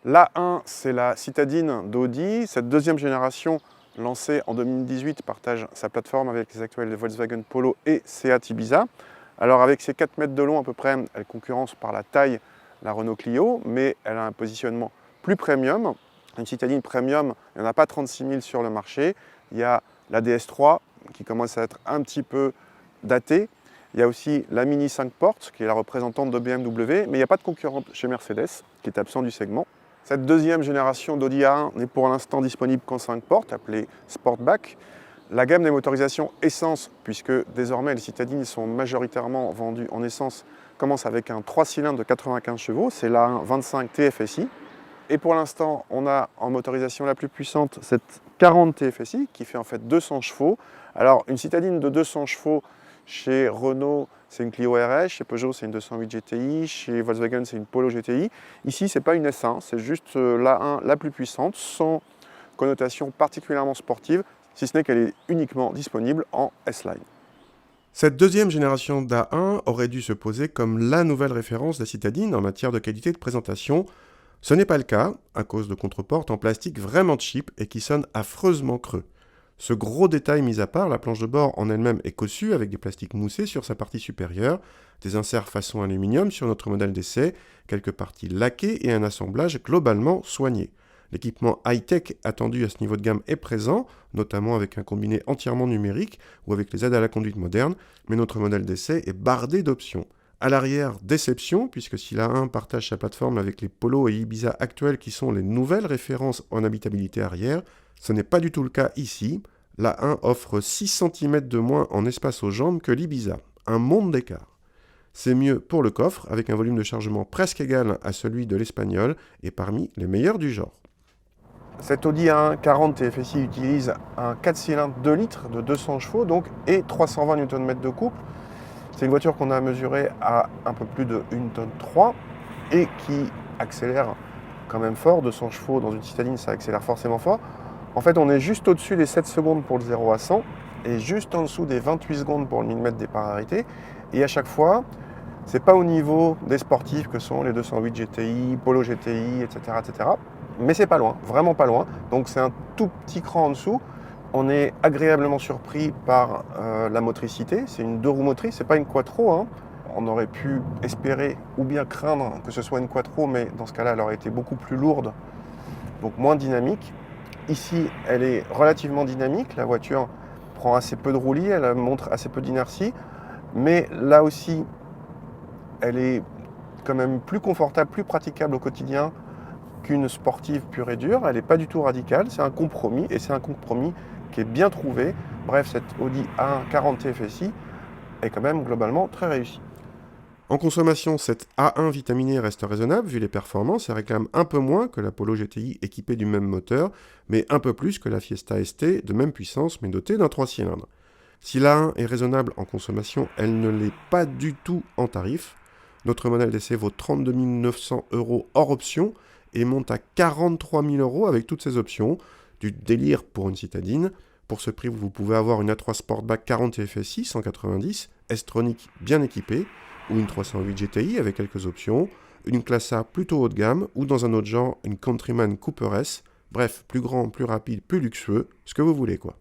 L'A1, c'est la citadine d'Audi. Cette deuxième génération, lancée en 2018, partage sa plateforme avec les actuels Volkswagen Polo et Seat Ibiza. Alors avec ses 4 mètres de long à peu près, elle concurrence par la taille la Renault Clio, mais elle a un positionnement plus premium. Une citadine premium, il n'y en a pas 36 000 sur le marché. Il y a la DS3 qui commence à être un petit peu datée. Il y a aussi la Mini 5 portes, qui est la représentante de BMW, mais il n'y a pas de concurrente chez Mercedes, qui est absent du segment. Cette deuxième génération d'Audi A1 n'est pour l'instant disponible qu'en 5 portes, appelée Sportback. La gamme des motorisations essence, puisque désormais les citadines sont majoritairement vendues en essence, commence avec un 3 cylindres de 95 chevaux, c'est l'A1 25 TFSI. Et pour l'instant, on a en motorisation la plus puissante cette 40 TFSI qui fait en fait 200 chevaux. Alors une citadine de 200 chevaux chez Renault, c'est une Clio RS, chez Peugeot, c'est une 208 GTI, chez Volkswagen, c'est une Polo GTI. Ici, ce n'est pas une S1, c'est juste l'A1 la plus puissante, sans connotation particulièrement sportive, si ce n'est qu'elle est uniquement disponible en S-Line. Cette deuxième génération d'A1 aurait dû se poser comme la nouvelle référence de la citadine en matière de qualité de présentation. Ce n'est pas le cas, à cause de contreportes en plastique vraiment cheap et qui sonnent affreusement creux. Ce gros détail mis à part, la planche de bord en elle-même est cossue avec des plastiques moussés sur sa partie supérieure, des inserts façon aluminium sur notre modèle d'essai, quelques parties laquées et un assemblage globalement soigné. L'équipement high-tech attendu à ce niveau de gamme est présent, notamment avec un combiné entièrement numérique ou avec les aides à la conduite moderne, mais notre modèle d'essai est bardé d'options. À l'arrière, déception, puisque si l'A1 partage sa plateforme avec les Polo et Ibiza actuels qui sont les nouvelles références en habitabilité arrière, ce n'est pas du tout le cas ici. L'A1 offre 6 cm de moins en espace aux jambes que l'Ibiza, un monde d'écart. C'est mieux pour le coffre, avec un volume de chargement presque égal à celui de l'Espagnol et parmi les meilleurs du genre. Cette Audi A1 40 TFSI utilise un 4 cylindres 2 litres de 200 chevaux donc, et 320 Nm de couple. C'est une voiture qu'on a mesurée à un peu plus de 1,3 tonne et qui accélère quand même fort. 200 chevaux dans une citadine, ça accélère forcément fort. En fait, on est juste au-dessus des 7 secondes pour le 0 à 100 et juste en dessous des 28 secondes pour le millimètre départ arrêté. Et à chaque fois, c'est pas au niveau des sportifs que sont les 208 GTI, Polo GTI, etc. etc. Mais c'est pas loin, vraiment pas loin. Donc c'est un tout petit cran en dessous. On est agréablement surpris par la motricité. C'est une 2 roues motrices, c'est pas une quattro, hein. On aurait pu espérer ou bien craindre que ce soit une quattro, mais dans ce cas-là, elle aurait été beaucoup plus lourde, donc moins dynamique. Ici, elle est relativement dynamique. La voiture prend assez peu de roulis, elle montre assez peu d'inertie. Mais là aussi, elle est quand même plus confortable, plus praticable au quotidien qu'une sportive pure et dure. Elle n'est pas du tout radicale, c'est un compromis, et c'est un compromis qui est bien trouvé. Bref, cette Audi A1 40 TFSI est quand même globalement très réussie. En consommation, cette A1 vitaminée reste raisonnable vu les performances et réclame un peu moins que la Polo GTI équipée du même moteur, mais un peu plus que la Fiesta ST de même puissance mais dotée d'un 3 cylindres. Si l'A1 est raisonnable en consommation, elle ne l'est pas du tout en tarif. Notre modèle d'essai vaut 32 900 € hors option et monte à 43 000 € avec toutes ces options, du délire pour une citadine. Pour ce prix, vous pouvez avoir une A3 Sportback 40 TFSI 190, S-Tronic bien équipée, ou une 308 GTI avec quelques options, une classe A plutôt haut de gamme, ou dans un autre genre, une Countryman Cooper S, bref, plus grand, plus rapide, plus luxueux, ce que vous voulez quoi.